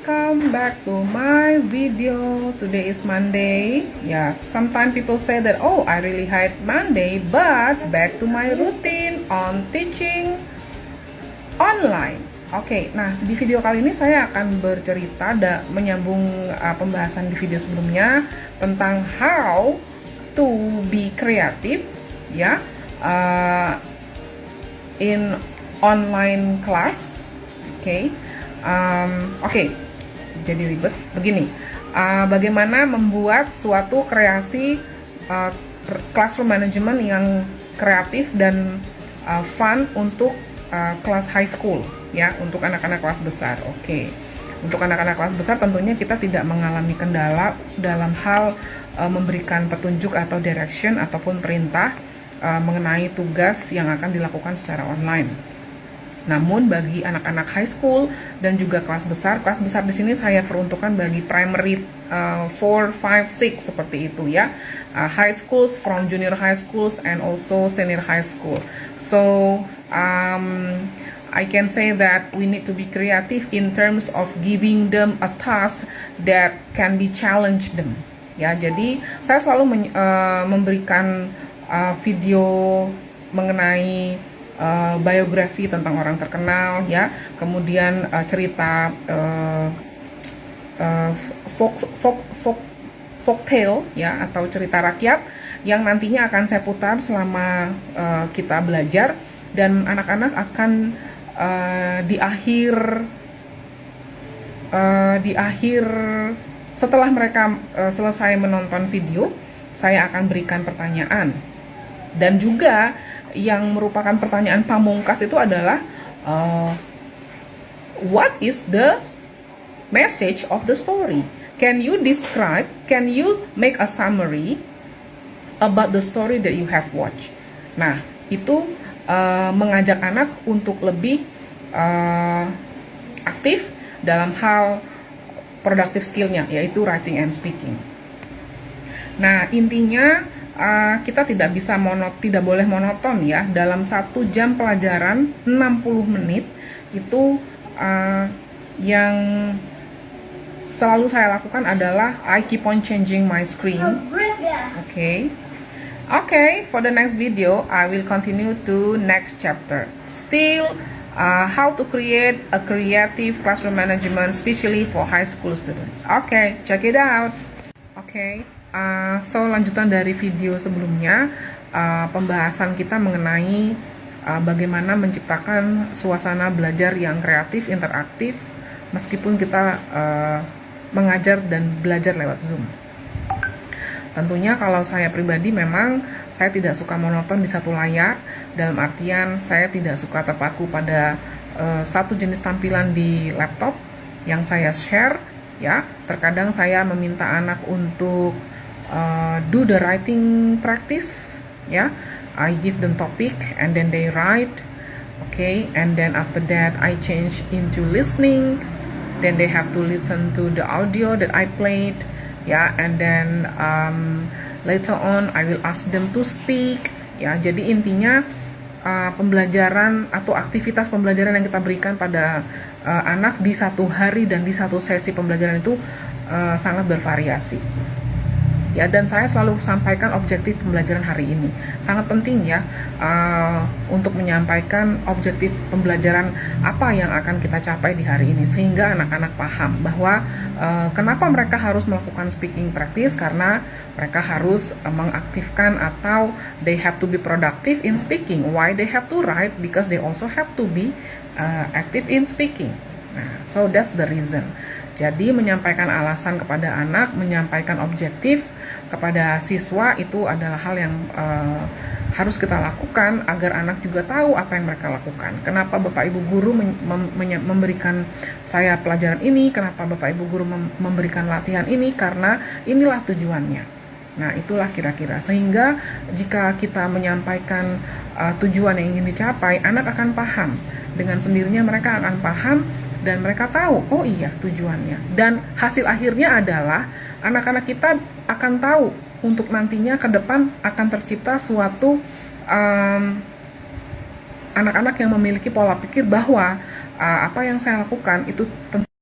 welcome back to my video. Today is Monday. Yeah, sometimes people say that, oh, I really hate Monday, but back to my routine on teaching online. Oke, nah di video kali ini saya akan bercerita menyambung pembahasan di video sebelumnya tentang how to be creative, ya, in online class. Oke, jadi ribet. Begini, bagaimana membuat suatu kreasi classroom management yang kreatif dan fun untuk kelas high school, ya, untuk anak-anak kelas besar. Oke, untuk anak-anak kelas besar tentunya kita tidak mengalami kendala dalam hal memberikan petunjuk atau direction ataupun perintah mengenai tugas yang akan dilakukan secara online. Namun bagi anak-anak high school dan juga kelas besar di sini saya peruntukkan bagi primary 4, 5, 6 seperti itu, ya. High schools, from junior high schools and also senior high school. So I can say that we need to be creative in terms of giving them a task that can be challenge them. Ya, jadi saya selalu memberikan video mengenai biografi tentang orang terkenal, ya, kemudian cerita folk tale, ya, atau cerita rakyat yang nantinya akan saya putar selama kita belajar, dan anak-anak akan di akhir setelah mereka selesai menonton video, saya akan berikan pertanyaan. Dan juga yang merupakan pertanyaan pamungkas itu adalah what is the message of the story? Can you describe, can you make a summary about the story that you have watched? Nah, itu mengajak anak untuk lebih aktif dalam hal productive skill-nya, yaitu writing and speaking. Nah, intinya kita tidak boleh monoton, ya. Dalam 1 jam pelajaran 60 menit itu yang selalu saya lakukan adalah I keep on changing my screen. Okay, for the next video I will continue to next chapter. Still how to create a creative classroom management, especially for high school students. Okay, check it out. So lanjutan dari video sebelumnya, pembahasan kita mengenai bagaimana menciptakan suasana belajar yang kreatif, interaktif, meskipun kita mengajar dan belajar lewat Zoom. Tentunya kalau saya pribadi memang saya tidak suka monoton di satu layar, dalam artian saya tidak suka terpaku pada satu jenis tampilan di laptop yang saya share, ya. Terkadang saya meminta anak untuk do the writing practice, ya. I give them topic and then they write, and then after that I change into listening, then they have to listen to the audio that I played, ya, and then later on I will ask them to speak, ya. Jadi intinya pembelajaran atau aktivitas pembelajaran yang kita berikan pada anak di satu hari dan di satu sesi pembelajaran itu sangat bervariasi, ya. Dan saya selalu sampaikan objektif pembelajaran hari ini. Sangat penting, ya, untuk menyampaikan objektif pembelajaran apa yang akan kita capai di hari ini, sehingga anak-anak paham bahwa kenapa mereka harus melakukan speaking practice, karena mereka harus mengaktifkan atau they have to be productive in speaking. Why they have to write? Because they also have to be active in speaking. Nah, so that's the reason. Jadi menyampaikan alasan kepada anak, menyampaikan objektif kepada siswa itu adalah hal yang harus kita lakukan agar anak juga tahu apa yang mereka lakukan. Kenapa Bapak Ibu Guru memberikan saya pelajaran ini, kenapa Bapak Ibu Guru memberikan latihan ini, karena inilah tujuannya. Nah, itulah kira-kira. Sehingga jika kita menyampaikan tujuan yang ingin dicapai, anak akan paham. Dengan sendirinya mereka akan paham dan mereka tahu, oh iya tujuannya. Dan hasil akhirnya adalah anak-anak kita akan tahu untuk nantinya ke depan akan tercipta suatu anak-anak yang memiliki pola pikir bahwa apa yang saya lakukan itu